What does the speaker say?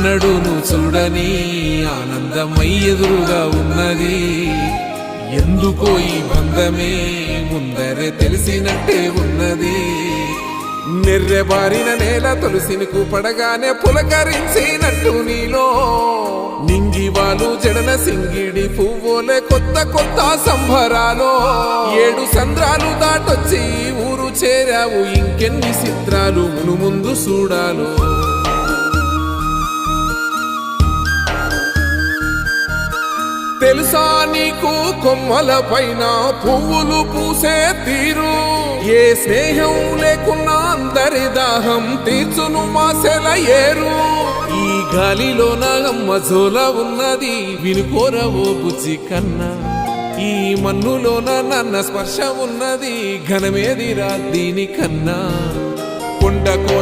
ఎన్నడూను చూడని ఆనందమై ఎదురుగా ఉన్నది. ఎందుకో ఈ బంధమే ముందరే తెలిసినట్టే ఉన్నది. నెర్రెబారిన నేల తులసినికు పడగానే పులకరించినట్టు నీలో నింగివాలు జడన సింగిడి పువ్వులే కొత్త కొత్త సంబరాలో. 7 సంద్రాలు దాటొచ్చి ఊరు చేరావు, ఇంకెన్ని చిత్రాలు మును ముందు చూడాలో. తెలుసా నీకు కొమ్మల పైన పువ్వులు పూసే తీరు? ఏ స్నేహం లేకున్నా అందరి దాహం తీర్చును మాసెల ఏరు. ఈ గాలిలో నాగమ్మ జోల ఉన్నది, వినుకోరవో బుజ్జి కన్నా. ఈ మన్నులోన నన్న స్పర్శ ఉన్నది, ఘనమేదిరా దీనికన్నా. కొండకో